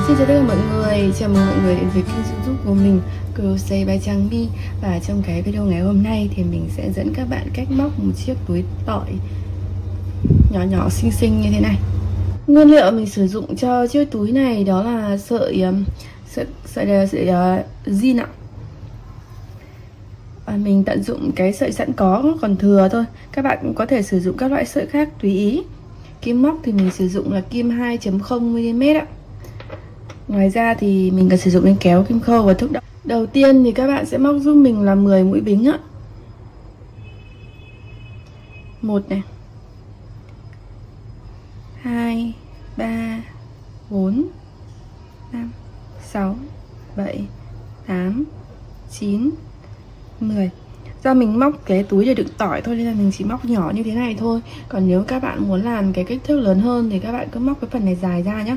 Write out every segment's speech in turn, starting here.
Xin chào tất cả mọi người, chào mừng mọi người đến với kênh YouTube của mình, Crochet by Trang My. Và trong cái video ngày hôm nay thì mình sẽ dẫn các bạn cách móc một chiếc túi tỏi nhỏ nhỏ xinh xinh như thế này. Nguyên liệu mình sử dụng cho chiếc túi này đó là sợi zin ạ. Mình tận dụng cái sợi sẵn có còn thừa thôi. Các bạn cũng có thể sử dụng các loại sợi khác tùy ý. Kim móc thì mình sử dụng là kim 2.0mm ạ. Ngoài ra thì mình cần sử dụng đến kéo, kim khâu và thước đo. Đầu tiên thì các bạn sẽ móc giúp mình là 10 mũi bính ạ. 1 này, 2, 3, 4, 5, 6, 7, 8, 9, 10. Do mình móc cái túi để đựng tỏi thôi nên là mình chỉ móc nhỏ như thế này thôi. Còn nếu các bạn muốn làm cái kích thước lớn hơn thì các bạn cứ móc cái phần này dài ra nhé.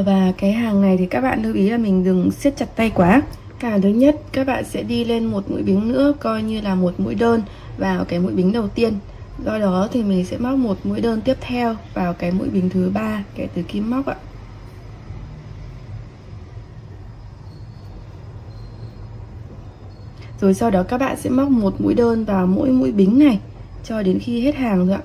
Và cái hàng này thì các bạn lưu ý là mình đừng siết chặt tay quá. Thứ nhất, các bạn sẽ đi lên một mũi bính nữa, coi như là một mũi đơn vào cái mũi bính đầu tiên. Do đó thì mình sẽ móc một mũi đơn tiếp theo vào cái mũi bính thứ 3 kể từ kim móc ạ. Rồi sau đó các bạn sẽ móc một mũi đơn vào mỗi mũi bính này cho đến khi hết hàng rồi ạ.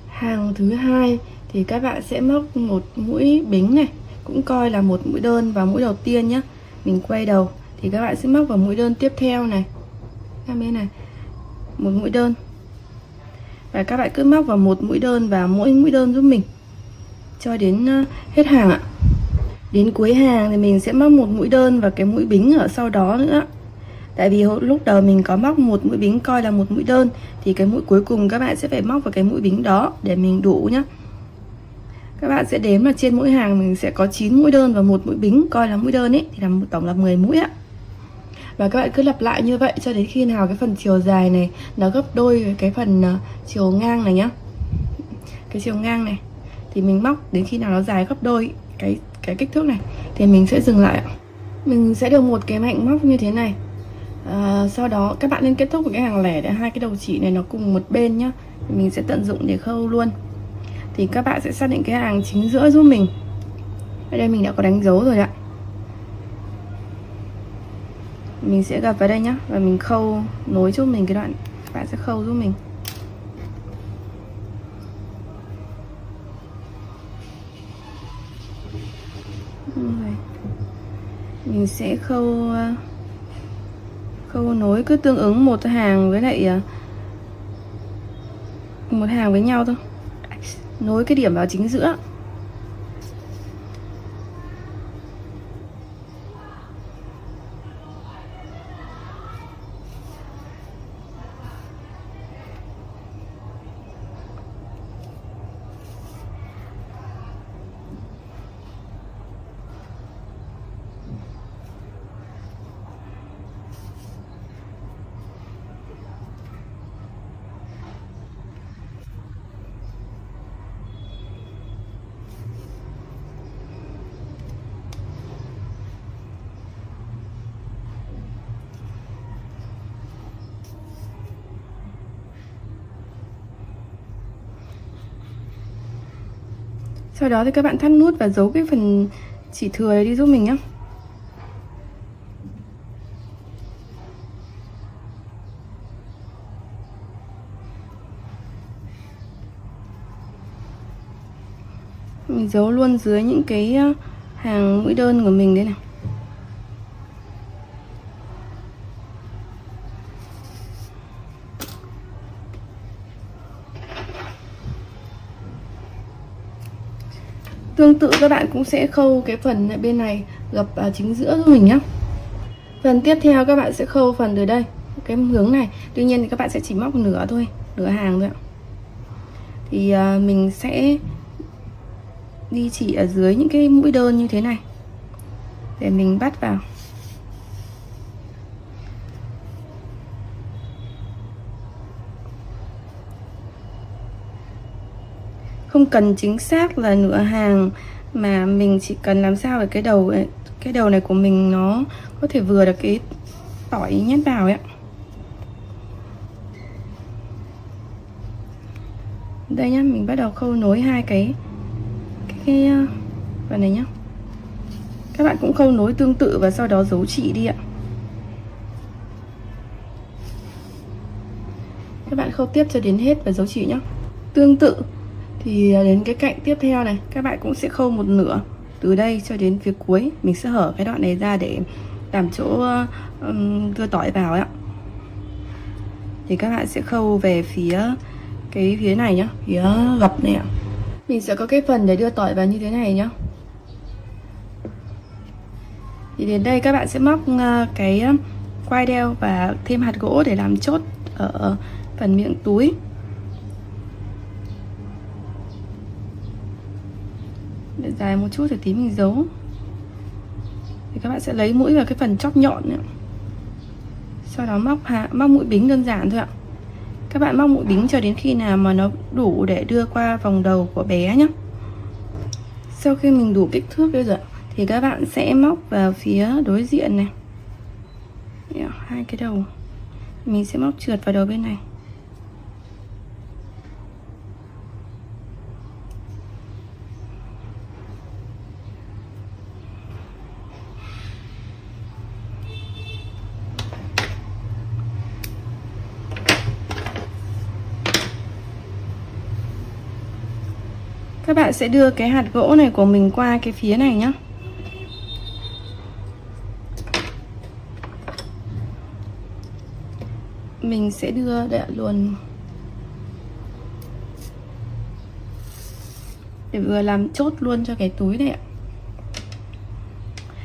Hàng thứ hai thì các bạn sẽ móc một mũi bính này, cũng coi là một mũi đơn vào mũi đầu tiên nhé. Mình quay đầu thì các bạn sẽ móc vào mũi đơn tiếp theo này, bên này một mũi đơn, và các bạn cứ móc vào một mũi đơn vào mỗi mũi đơn giúp mình cho đến hết hàng ạ. Đến cuối hàng thì mình sẽ móc một mũi đơn vào cái mũi bính ở sau đó nữa. Tại vì lúc đầu mình có móc một mũi bính coi là một mũi đơn, thì cái mũi cuối cùng các bạn sẽ phải móc vào cái mũi bính đó để mình đủ nhá. Các bạn sẽ đếm là trên mỗi hàng mình sẽ có 9 mũi đơn và một mũi bính coi là mũi đơn ấy, thì là tổng là 10 mũi ạ. Và các bạn cứ lặp lại như vậy cho đến khi nào cái phần chiều dài này nó gấp đôi cái phần chiều ngang này nhá. Cái chiều ngang này thì mình móc đến khi nào nó dài gấp đôi cái kích thước này thì mình sẽ dừng lại ạ. Mình sẽ được một cái mảnh móc như thế này. Sau đó các bạn nên kết thúc với cái hàng lẻ để hai cái đầu chỉ này nó cùng một bên nhá. Mình sẽ tận dụng để khâu luôn. Thì các bạn sẽ xác định cái hàng chính giữa giúp mình. Ở đây mình đã có đánh dấu rồi ạ. Mình sẽ gập vào đây nhá, và mình khâu nối giúp mình cái đoạn. Các bạn sẽ khâu giúp mình. Mình sẽ khâu nối cứ tương ứng một hàng với lại một hàng với nhau thôi, nối cái điểm vào chính giữa. Sau đó thì các bạn thắt nút và giấu cái phần chỉ thừa này đi giúp mình nhé. Mình giấu luôn dưới những cái hàng mũi đơn của mình đây này. Tương tự các bạn cũng sẽ khâu cái phần bên này gập vào chính giữa giúp mình nhé. Phần tiếp theo các bạn sẽ khâu phần từ đây, cái hướng này. Tuy nhiên thì các bạn sẽ chỉ móc nửa thôi, nửa hàng thôi ạ. Thì mình sẽ đi chỉ ở dưới những cái mũi đơn như thế này để mình bắt vào. Không cần chính xác là nửa hàng, mà mình chỉ cần làm sao để cái đầu này của mình nó có thể vừa được cái tỏi nhét vào ấy ạ. Đây nhá, mình bắt đầu khâu nối hai cái phần này nhá. Các bạn cũng khâu nối tương tự và sau đó giấu chỉ đi ạ. Các bạn khâu tiếp cho đến hết và giấu chỉ nhá. Tương tự thì đến cái cạnh tiếp theo này, các bạn cũng sẽ khâu một nửa từ đây cho đến phía cuối. Mình sẽ hở cái đoạn này ra để làm chỗ đưa tỏi vào ấy ạ. Thì các bạn sẽ khâu về phía này nhá, phía gập này ạ. Mình sẽ có cái phần để đưa tỏi vào như thế này nhá. Thì đến đây các bạn sẽ móc cái quai đeo và thêm hạt gỗ để làm chốt ở phần miệng túi. Để dài một chút để tí mình giấu. Thì các bạn sẽ lấy mũi vào cái phần chóp nhọn này. Sau đó móc mũi bính đơn giản thôi ạ. Các bạn móc mũi bính cho đến khi nào mà nó đủ để đưa qua vòng đầu của bé nhé. Sau khi mình đủ kích thước bây giờ thì các bạn sẽ móc vào phía đối diện này. Hai cái đầu mình sẽ móc trượt vào đầu bên này. Các bạn sẽ đưa cái hạt gỗ này của mình qua cái phía này nhá. Mình sẽ đưa để luồn để vừa làm chốt luôn cho cái túi này ạ.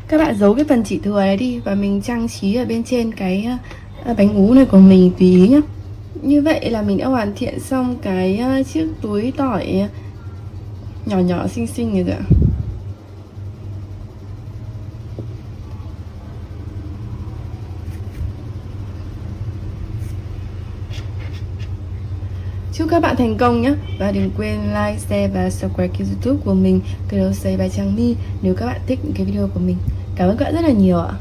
Các bạn giấu cái phần chỉ thừa này đi và mình trang trí ở bên trên cái bánh ú này của mình tùy ý nhá. Như vậy là mình đã hoàn thiện xong cái chiếc túi tỏi nhỏ nhỏ xinh xinh này rồi ạ. Chúc các bạn thành công nhé. Và đừng quên like, share và subscribe kênh YouTube của mình Closet by Trang My nếu các bạn thích những cái video của mình. Cảm ơn các bạn rất là nhiều ạ.